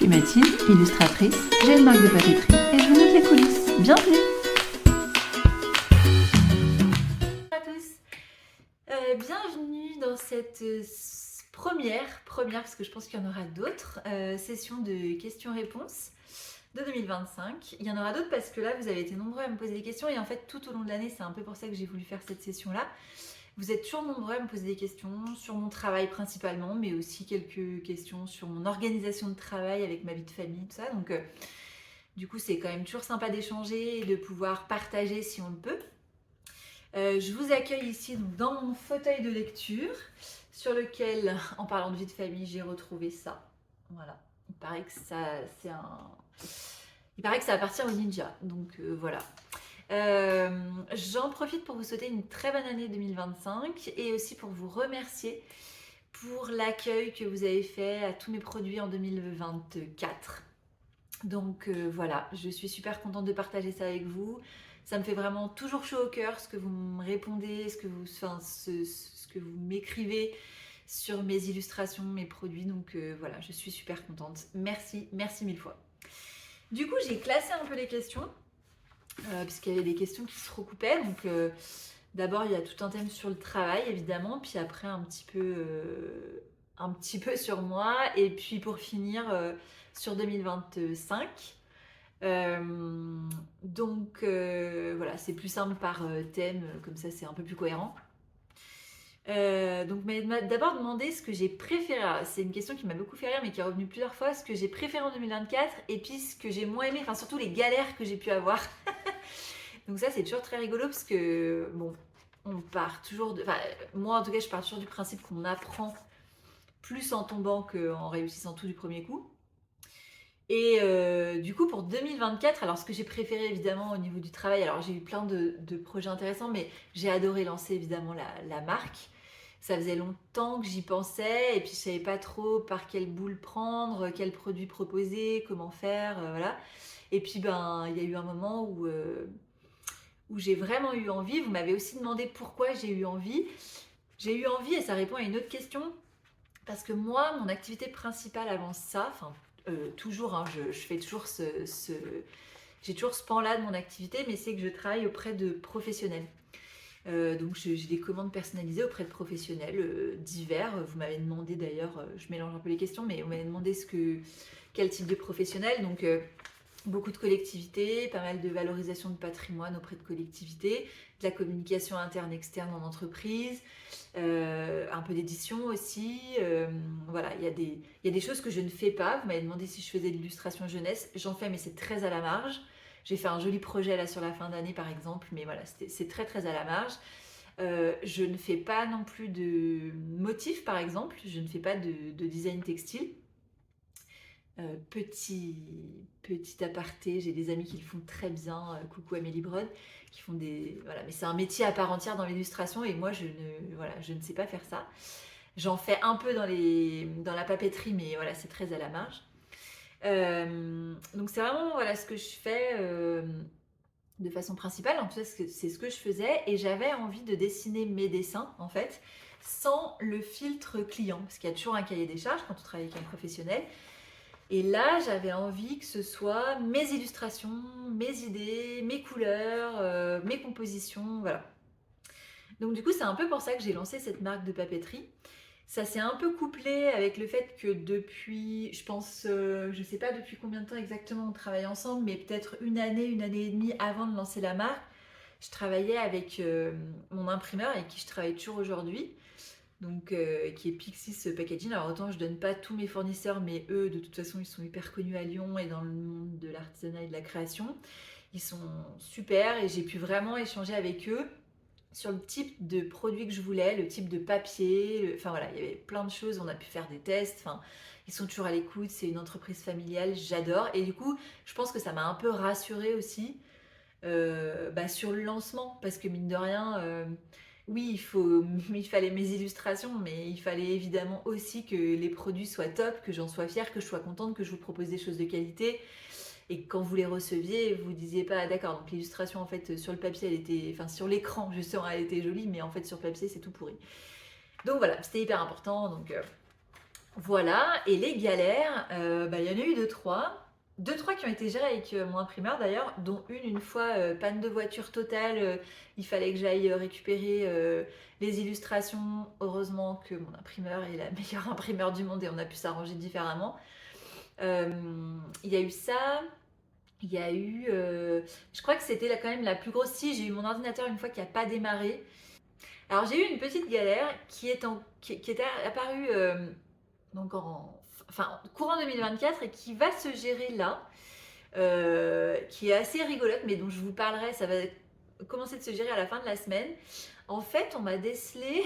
suis Mathilde, illustratrice, j'ai une marque de papeterie et je vous montre les coulisses. Bienvenue! Bonjour à tous, bienvenue dans cette première, parce que je pense qu'il y en aura d'autres, session de questions-réponses de 2025. Il y en aura d'autres parce que là, vous avez été nombreux à me poser des questions et en fait, tout au long de l'année, c'est un peu pour ça que j'ai voulu faire cette session-là. Vous êtes toujours nombreux à me poser des questions sur mon travail principalement, mais aussi quelques questions sur mon organisation de travail avec ma vie de famille, tout ça. Donc, du coup, c'est quand même toujours sympa d'échanger et de pouvoir partager si on le peut. Je vous accueille ici donc, dans mon fauteuil de lecture sur lequel, en parlant de vie de famille, j'ai retrouvé ça. Voilà. Il paraît que ça appartient aux ninjas. Donc voilà. J'en profite pour vous souhaiter une très bonne année 2025 et aussi pour vous remercier pour l'accueil que vous avez fait à tous mes produits en 2024. Donc voilà, je suis super contente de partager ça avec vous. Ça me fait vraiment toujours chaud au cœur ce que vous me répondez, ce que vous m'écrivez sur mes illustrations, mes produits. Donc voilà, je suis super contente. Merci mille fois. Du coup, j'ai classé un peu les questions. Puisqu'il y avait des questions qui se recoupaient. Donc d'abord il y a tout un thème sur le travail évidemment, puis après un petit peu sur moi, et puis pour finir sur 2025. Donc voilà, c'est plus simple par thème, comme ça c'est un peu plus cohérent. Donc m'a d'abord demandé ce que j'ai préféré. C'est une question qui m'a beaucoup fait rire mais qui est revenue plusieurs fois. Ce que j'ai préféré en 2024 et puis ce que j'ai moins aimé, enfin surtout les galères que j'ai pu avoir. Donc ça c'est toujours très rigolo parce que bon, on part toujours de... Enfin, moi en tout cas je pars toujours du principe qu'on apprend plus en tombant qu'en réussissant tout du premier coup. Et du coup pour 2024, alors ce que j'ai préféré évidemment au niveau du travail, alors j'ai eu plein de projets intéressants, mais j'ai adoré lancer évidemment la marque. Ça faisait longtemps que j'y pensais et puis je savais pas trop par quelle boule prendre, quel produit proposer, comment faire, voilà. Et puis ben il y a eu un moment où j'ai vraiment eu envie. Vous m'avez aussi demandé pourquoi j'ai eu envie. J'ai eu envie et ça répond à une autre question. Parce que moi, mon activité principale avant ça, enfin toujours, hein, je fais toujours j'ai toujours ce pan-là de mon activité, mais c'est que je travaille auprès de professionnels. Donc j'ai des commandes personnalisées auprès de professionnels divers. Vous m'avez demandé d'ailleurs, je mélange un peu les questions, mais vous m'avez demandé quel type de professionnel. Donc beaucoup de collectivités, pas mal de valorisation de patrimoine auprès de collectivités, de la communication interne-externe en entreprise, un peu d'édition aussi. Voilà, il y a des choses que je ne fais pas. Vous m'avez demandé si je faisais de l'illustration jeunesse. J'en fais, mais c'est très à la marge. J'ai fait un joli projet là sur la fin d'année par exemple, mais voilà, c'est très très à la marge. Je ne fais pas non plus de motifs par exemple, je ne fais pas de design textile. Petit aparté, j'ai des amis qui le font très bien, coucou Amélie Brode, qui font des... Voilà, mais c'est un métier à part entière dans l'illustration et moi je ne sais pas faire ça. J'en fais un peu dans la papeterie, mais voilà, c'est très à la marge. Donc c'est vraiment voilà, ce que je fais de façon principale, en tout cas c'est ce que je faisais et j'avais envie de dessiner mes dessins en fait sans le filtre client, parce qu'il y a toujours un cahier des charges quand on travaille avec un professionnel. Et là, j'avais envie que ce soit mes illustrations, mes idées, mes couleurs, mes compositions, voilà. Donc du coup, c'est un peu pour ça que j'ai lancé cette marque de papeterie. Ça s'est un peu couplé avec le fait que depuis, je pense, je sais pas depuis combien de temps exactement on travaille ensemble, mais peut-être une année et demie avant de lancer la marque, je travaillais avec mon imprimeur avec qui je travaille toujours aujourd'hui. Donc, qui est Pixis Packaging. Alors autant je donne pas tous mes fournisseurs, mais eux de toute façon ils sont hyper connus à Lyon et dans le monde de l'artisanat et de la création. Ils sont super et j'ai pu vraiment échanger avec eux sur le type de produit que je voulais, le type de papier, enfin voilà, il y avait plein de choses, on a pu faire des tests, enfin ils sont toujours à l'écoute, c'est une entreprise familiale, j'adore. Et du coup, je pense que ça m'a un peu rassurée aussi sur le lancement, parce que mine de rien, oui, il fallait mes illustrations, mais il fallait évidemment aussi que les produits soient top, que j'en sois fière, que je sois contente, que je vous propose des choses de qualité, et que quand vous les receviez, vous disiez pas ah, d'accord, donc l'illustration en fait sur le papier, elle était, enfin sur l'écran justement, elle était jolie, mais en fait sur papier c'est tout pourri. Donc voilà, c'était hyper important, donc Voilà, et les galères, il y en a eu deux trois. Deux trois qui ont été gérées avec, mon imprimeur d'ailleurs, dont une fois, panne de voiture totale, il fallait que j'aille, récupérer, les illustrations. Heureusement que mon imprimeur est la meilleure imprimeur du monde et on a pu s'arranger différemment. Il y a eu ça, il y a eu, je crois que c'était là quand même la plus grosse. Si, j'ai eu mon ordinateur une fois qui a pas démarré. Alors j'ai eu une petite galère qui était apparue, donc courant 2024 et qui va se gérer là, qui est assez rigolote, mais dont je vous parlerai, ça va commencer de se gérer à la fin de la semaine. En fait, on m'a décelé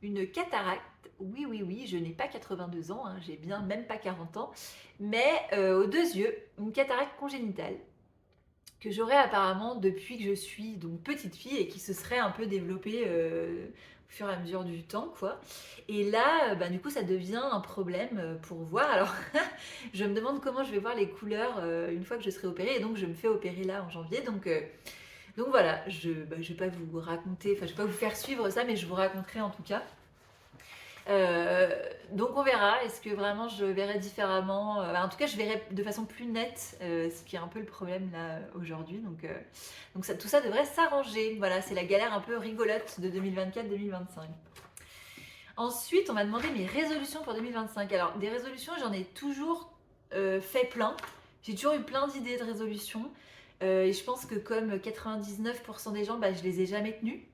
une cataracte. Oui, oui, oui, je n'ai pas 82 ans, hein, j'ai bien même pas 40 ans, mais aux deux yeux, une cataracte congénitale que j'aurais apparemment depuis que je suis donc petite fille et qui se serait un peu développée au fur et à mesure du temps, quoi. Et là, du coup, ça devient un problème pour voir. Alors, je me demande comment je vais voir les couleurs une fois que je serai opérée. Et donc, je me fais opérer là en janvier. Donc voilà, je vais pas vous raconter, enfin, je vais pas vous faire suivre ça, mais je vous raconterai en tout cas. Euh, donc on verra, est-ce que vraiment je verrai différemment, en tout cas je verrai de façon plus nette, ce qui est un peu le problème là aujourd'hui, donc tout ça devrait s'arranger. Voilà, c'est la galère un peu rigolote de 2024-2025. Ensuite on m'a demandé mes résolutions pour 2025. Alors des résolutions, j'en ai toujours fait plein, j'ai toujours eu plein d'idées de résolutions, et je pense que comme 99% des gens, je les ai jamais tenues.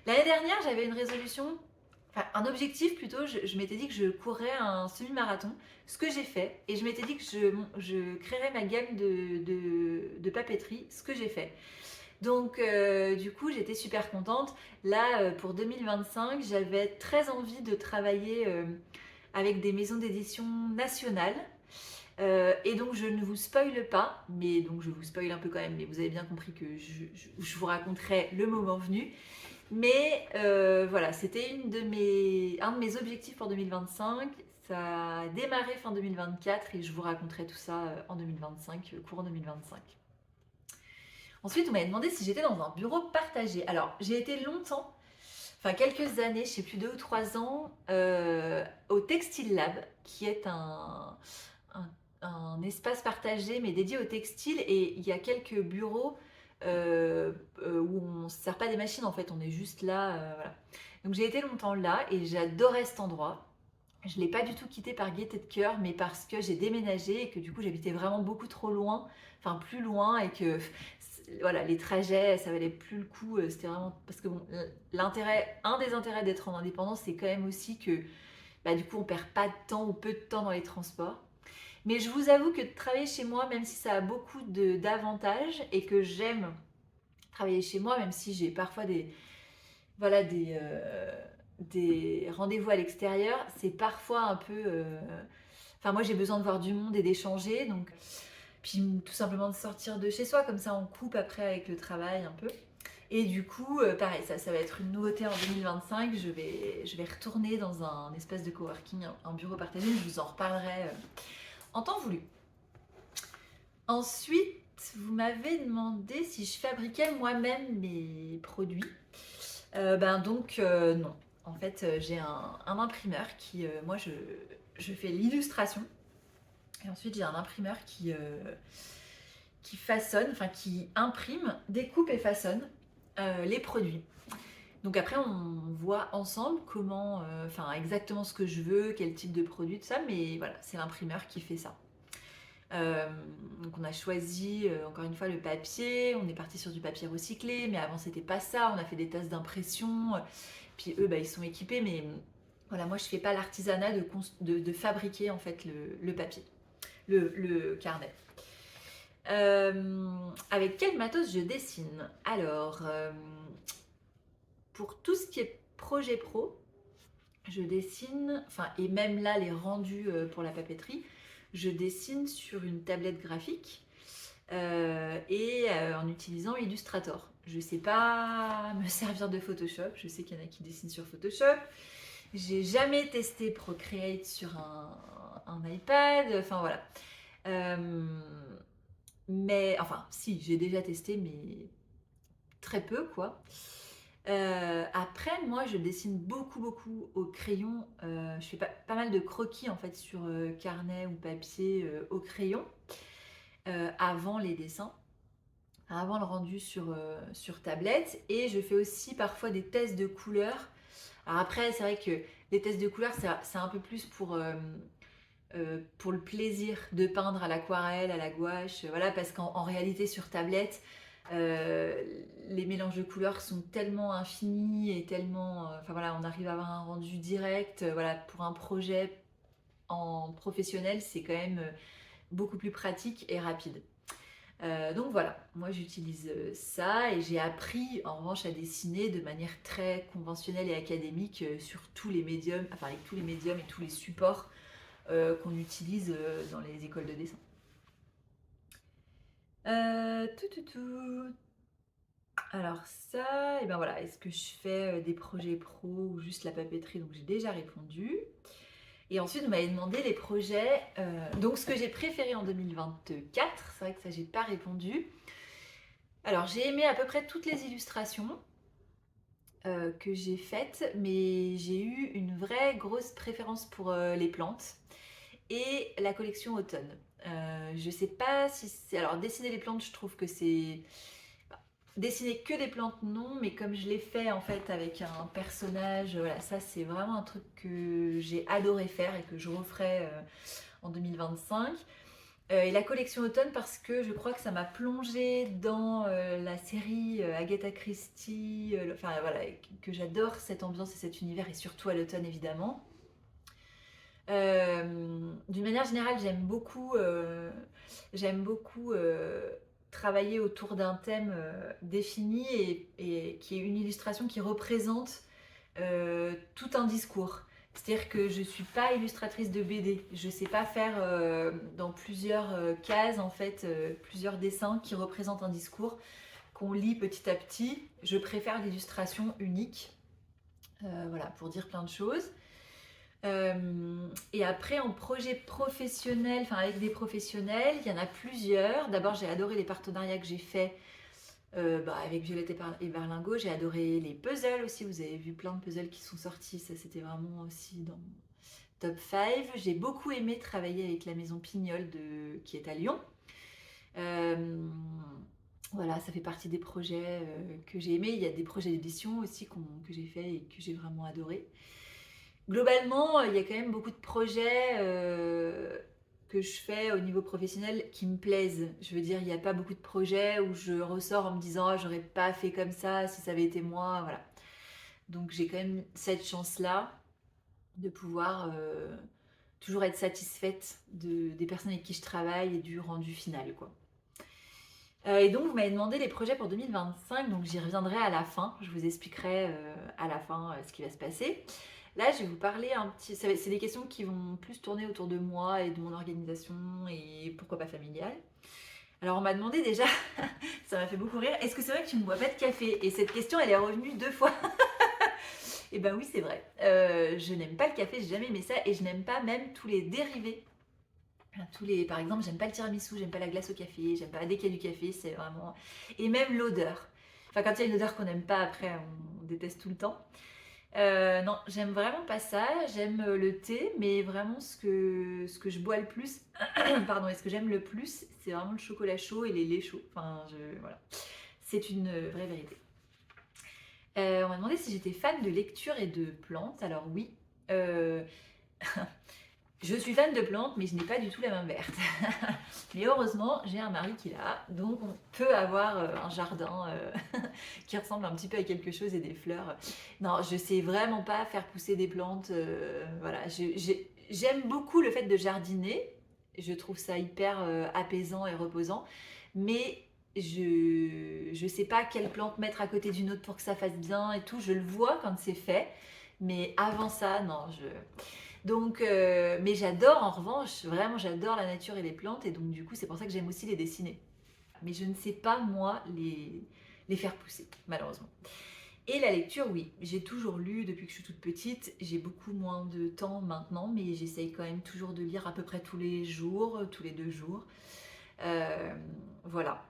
L'année dernière j'avais une résolution, enfin un objectif plutôt, je m'étais dit que je courrais un semi-marathon, ce que j'ai fait, et je m'étais dit que je créerais ma gamme de papeterie, ce que j'ai fait. Donc du coup j'étais super contente. Là pour 2025 j'avais très envie de travailler avec des maisons d'édition nationales. Et donc je ne vous spoile pas, mais donc je vous spoil un peu quand même, mais vous avez bien compris que je vous raconterai le moment venu. Mais voilà, c'était un de mes objectifs pour 2025. Ça a démarré fin 2024 et je vous raconterai tout ça en 2025, courant 2025. Ensuite, on m'avait demandé si j'étais dans un bureau partagé. Alors, j'ai été longtemps, enfin quelques années, je sais plus 2 ou 3 ans, au Textile Lab, qui est un- un espace partagé mais dédié au textile. Et il y a quelques bureaux où on ne se sert pas des machines en fait, on est juste là. Voilà. Donc j'ai été longtemps là et j'adorais cet endroit. Je ne l'ai pas du tout quitté par gaieté de cœur, mais parce que j'ai déménagé et que du coup j'habitais vraiment beaucoup trop loin, enfin plus loin, et que voilà, les trajets ça valait plus le coup. C'était vraiment parce que bon, un des intérêts d'être en indépendance, c'est quand même aussi que du coup on perd pas de temps ou peu de temps dans les transports. Mais je vous avoue que de travailler chez moi, même si ça a beaucoup d'avantages et que j'aime travailler chez moi, même si j'ai parfois voilà, des rendez-vous à l'extérieur, c'est parfois un peu. Enfin, moi j'ai besoin de voir du monde et d'échanger, donc. Puis tout simplement de sortir de chez soi, comme ça on coupe après avec le travail un peu. Et du coup, pareil, ça va être une nouveauté en 2025. Je vais retourner dans un espace de coworking, un bureau partagé. Je vous en reparlerai en temps voulu. Ensuite, vous m'avez demandé si je fabriquais moi-même mes produits. Non. En fait, j'ai un imprimeur qui, moi, je fais l'illustration. Et ensuite, j'ai un imprimeur qui façonne, enfin qui imprime, découpe et façonne les produits. Donc après, on voit ensemble comment, exactement ce que je veux, quel type de produit, tout ça. Mais voilà, c'est l'imprimeur qui fait ça. Donc on a choisi encore une fois le papier, on est parti sur du papier recyclé, mais avant c'était pas ça, on a fait des tasses d'impression, puis eux ils sont équipés, mais voilà, moi je fais pas l'artisanat de fabriquer en fait le papier, le carnet. Avec quel matos je dessine? Alors, pour tout ce qui est projet pro, je dessine, et même là les rendus pour la papeterie, je dessine sur une tablette graphique en utilisant Illustrator. Je ne sais pas me servir de Photoshop, je sais qu'il y en a qui dessinent sur Photoshop. J'ai jamais testé Procreate sur un iPad, enfin voilà. Si, j'ai déjà testé, mais très peu quoi. Après, moi, je dessine beaucoup, beaucoup au crayon. Je fais pas mal de croquis en fait sur carnet ou papier au crayon avant les dessins, avant le rendu sur tablette. Et je fais aussi parfois des tests de couleurs. Alors après, c'est vrai que les tests de couleurs, c'est un peu plus pour le plaisir de peindre à l'aquarelle, à la gouache, voilà, parce qu'en réalité sur tablette, euh, les mélanges de couleurs sont tellement infinis et tellement, enfin voilà, on arrive à avoir un rendu direct, voilà, pour un projet en professionnel, c'est quand même beaucoup plus pratique et rapide. Donc voilà, moi j'utilise ça et j'ai appris en revanche à dessiner de manière très conventionnelle et académique sur tous les médiums, enfin avec tous les médiums et tous les supports qu'on utilise dans les écoles de dessin. Tout. Alors ça, et ben voilà, est-ce que je fais des projets pro ou juste la papeterie? Donc j'ai déjà répondu. Et ensuite, vous m'avez demandé les projets. Donc ce que j'ai préféré en 2024, c'est vrai que ça j'ai pas répondu. Alors j'ai aimé à peu près toutes les illustrations que j'ai faites, mais j'ai eu une vraie grosse préférence pour les plantes et la collection automne. Je sais pas si c'est... Alors dessiner les plantes, je trouve que c'est... Dessiner que des plantes, non, mais comme je l'ai fait en fait avec un personnage, voilà, ça c'est vraiment un truc que j'ai adoré faire et que je referai en 2025. Et la collection automne parce que je crois que ça m'a plongée dans la série Agatha Christie, enfin voilà, que j'adore cette ambiance et cet univers et surtout à l'automne évidemment. D'une manière générale, j'aime beaucoup travailler autour d'un thème défini et qui est une illustration qui représente tout un discours. C'est-à-dire que je ne suis pas illustratrice de BD. Je ne sais pas faire dans plusieurs cases, en fait, plusieurs dessins qui représentent un discours qu'on lit petit à petit. Je préfère l'illustration unique, voilà, pour dire plein de choses. Et après, en projet professionnel, enfin avec des professionnels, il y en a plusieurs. D'abord, j'ai adoré les partenariats que j'ai faits avec Violette et Berlingot. J'ai adoré les puzzles aussi. Vous avez vu plein de puzzles qui sont sortis. Ça, c'était vraiment aussi dans mon top 5. J'ai beaucoup aimé travailler avec la maison Pignol qui est à Lyon. Voilà, ça fait partie des projets que j'ai aimés. Il y a des projets d'édition aussi que j'ai fait et que j'ai vraiment adoré. Globalement, il y a quand même beaucoup de projets que je fais au niveau professionnel qui me plaisent. Je veux dire, il n'y a pas beaucoup de projets où je ressors en me disant oh, j'aurais pas fait comme ça si ça avait été moi. Voilà. Donc j'ai quand même cette chance-là de pouvoir toujours être satisfaite des personnes avec qui je travaille et du rendu final, quoi. Et donc, vous m'avez demandé les projets pour 2025, donc j'y reviendrai à la fin. Je vous expliquerai à la fin ce qui va se passer. Là, je vais vous parler un petit... C'est des questions qui vont plus tourner autour de moi et de mon organisation et pourquoi pas familiale. Alors, on m'a demandé déjà, ça m'a fait beaucoup rire, est-ce que c'est vrai que tu ne bois pas de café? Et cette question, elle est revenue 2 fois. Et ben oui, c'est vrai. Je n'aime pas le café, j'ai jamais aimé ça et je n'aime pas même tous les dérivés. Par exemple, j'aime pas le tiramisu, j'aime pas la glace au café, j'aime pas dès qu'il y a du café, c'est vraiment... Et même l'odeur. Enfin, quand il y a une odeur qu'on n'aime pas, après, on déteste tout le temps. Non, j'aime vraiment pas ça. J'aime le thé, mais vraiment ce que je bois le plus, pardon, et ce que j'aime le plus, c'est vraiment le chocolat chaud et les laits chauds. Enfin, voilà. C'est une vraie vérité. On m'a demandé si j'étais fan de lecture et de plantes. Alors oui. Euh, Je suis fan de plantes, mais je n'ai pas du tout la main verte. Mais heureusement, j'ai un mari qui l'a, donc on peut avoir un jardin qui ressemble un petit peu à quelque chose et des fleurs. Non, je sais vraiment pas faire pousser des plantes. Voilà, j'aime beaucoup le fait de jardiner. Je trouve ça hyper apaisant et reposant, mais je sais pas quelle plante mettre à côté d'une autre pour que ça fasse bien et tout. Je le vois quand c'est fait, mais avant ça, non, donc, mais j'adore en revanche, vraiment j'adore la nature et les plantes et donc du coup c'est pour ça que j'aime aussi les dessiner. Mais je ne sais pas moi les faire pousser, malheureusement. Et la lecture, oui, j'ai toujours lu depuis que je suis toute petite, j'ai beaucoup moins de temps maintenant, mais j'essaye quand même toujours de lire à peu près tous les jours, tous les 2 jours. Voilà.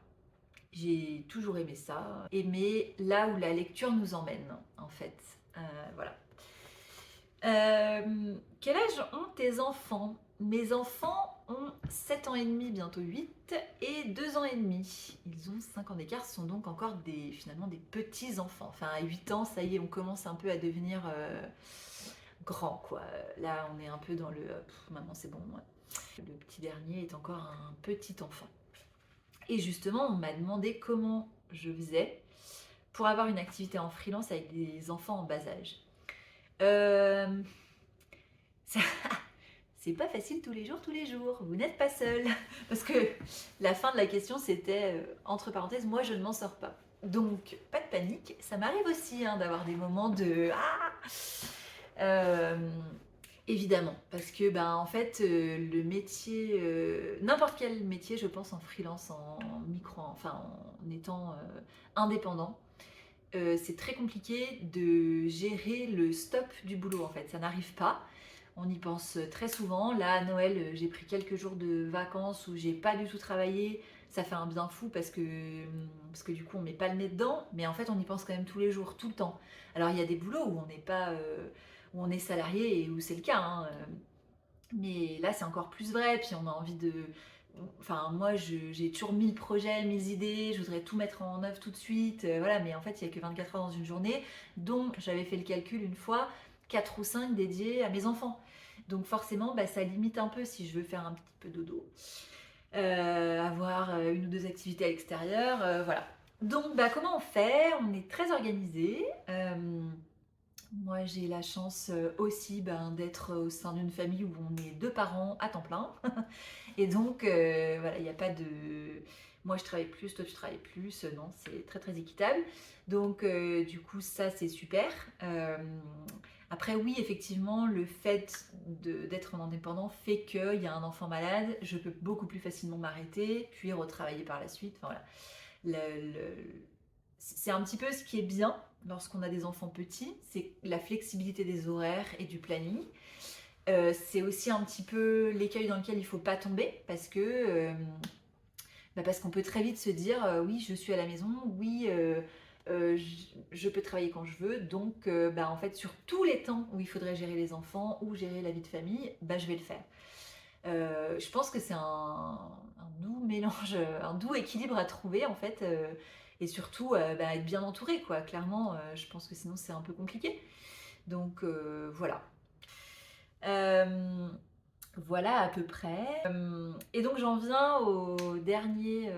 J'ai toujours aimé ça, aimer là où la lecture nous emmène, en fait. Voilà. Quel âge ont tes enfants? Mes enfants ont 7 ans et demi, bientôt 8, et 2 ans et demi. Ils ont 5 ans d'écart, ce sont donc encore finalement des petits enfants. Enfin, à 8 ans, ça y est, on commence un peu à devenir grand, quoi. Là, on est un peu dans le maintenant c'est bon. Ouais. Le petit dernier est encore un petit enfant. Et justement, on m'a demandé comment je faisais pour avoir une activité en freelance avec des enfants en bas âge. Ça- C'est pas facile tous les jours, vous n'êtes pas seul. Parce que la fin de la question c'était, entre parenthèses, moi je ne m'en sors pas. Donc, pas de panique, ça m'arrive aussi hein, d'avoir des moments de ah évidemment, parce que ben, en fait, le métier, n'importe quel métier, je pense, en freelance, en micro, enfin en étant indépendant, c'est très compliqué de gérer le stop du boulot en fait. Ça n'arrive pas. On y pense très souvent. Là, à Noël, j'ai pris quelques jours de vacances où j'ai pas du tout travaillé. Ça fait un bien fou parce que du coup, on met pas le nez dedans, mais en fait, on y pense quand même tous les jours, tout le temps. Alors, il y a des boulots où on n'est pas, où on est salarié et où c'est le cas, hein, mais là, c'est encore plus vrai. Puis, on a envie de. Enfin, moi, j'ai toujours 1000 projets, 1000 idées. Je voudrais tout mettre en œuvre tout de suite. Voilà, mais en fait, il n'y a que 24 heures dans une journée. Donc, j'avais fait le calcul une fois, 4 ou 5 dédiés à mes enfants. Donc, forcément, bah, ça limite un peu si je veux faire un petit peu dodo. Avoir une ou deux activités à l'extérieur. Voilà. Donc, bah, comment on fait? On est très organisé. Moi, j'ai la chance aussi ben, d'être au sein d'une famille où on est deux parents à temps plein. Et donc, voilà, il n'y a pas de. Moi, je travaille plus, toi, tu travailles plus. Non, c'est très, très équitable. Donc, du coup, ça, c'est super. Après, oui, effectivement, le fait d'être en indépendant fait qu'il y a un enfant malade, je peux beaucoup plus facilement m'arrêter, puis retravailler par la suite. Enfin, voilà. C'est un petit peu ce qui est bien lorsqu'on a des enfants petits, c'est la flexibilité des horaires et du planning. C'est aussi un petit peu l'écueil dans lequel il ne faut pas tomber parce qu'on peut très vite se dire oui, je suis à la maison, oui, je peux travailler quand je veux, donc en fait, sur tous les temps où il faudrait gérer les enfants ou gérer la vie de famille, je vais le faire. Je pense que c'est un doux mélange, un doux équilibre à trouver en fait, et surtout être bien entouré quoi. Clairement, je pense que sinon c'est un peu compliqué. Donc voilà. Voilà à peu près. Et donc j'en viens au dernier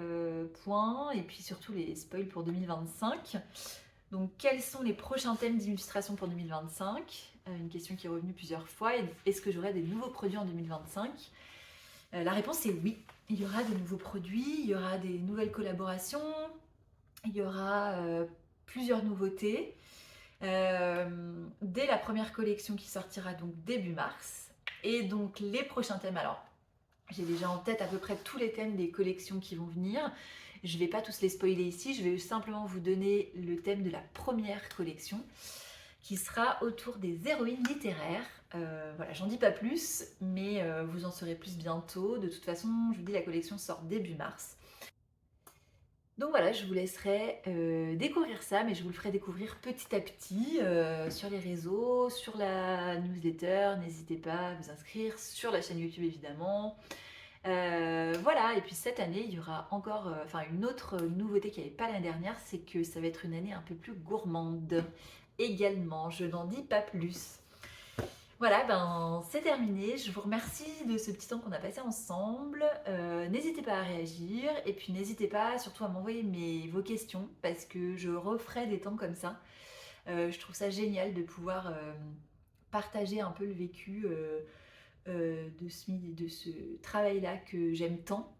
point et puis surtout les spoils pour 2025. Donc quels sont les prochains thèmes d'illustration pour 2025? Une question qui est revenue plusieurs fois. Est-ce que j'aurai des nouveaux produits en 2025? La réponse est oui. Il y aura de nouveaux produits, il y aura des nouvelles collaborations, il y aura plusieurs nouveautés. Dès la première collection qui sortira donc début mars. Et donc les prochains thèmes, alors j'ai déjà en tête à peu près tous les thèmes des collections qui vont venir. Je ne vais pas tous les spoiler ici, je vais simplement vous donner le thème de la première collection qui sera autour des héroïnes littéraires. Voilà, j'en dis pas plus, mais vous en saurez plus bientôt. De toute façon, je vous dis, la collection sort début mars. Donc voilà, je vous laisserai découvrir ça, mais je vous le ferai découvrir petit à petit sur les réseaux, sur la newsletter. N'hésitez pas à vous inscrire, sur la chaîne YouTube évidemment. Voilà, et puis cette année, il y aura encore une autre nouveauté qu'il n'y avait pas l'année dernière, c'est que ça va être une année un peu plus gourmande également. Je n'en dis pas plus. Voilà, c'est terminé. Je vous remercie de ce petit temps qu'on a passé ensemble. N'hésitez pas à réagir et puis n'hésitez pas surtout à m'envoyer vos questions parce que je referai des temps comme ça. Je trouve ça génial de pouvoir partager un peu le vécu de ce travail-là que j'aime tant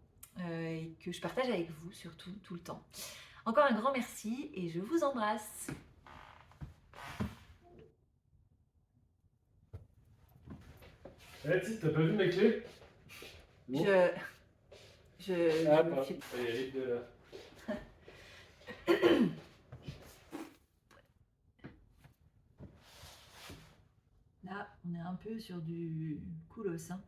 et que je partage avec vous surtout tout le temps. Encore un grand merci et je vous embrasse. Tis, t'as pas vu mes clés? Non. Je pas. fais- Eric de là. Là, on est un peu sur du coolos, hein.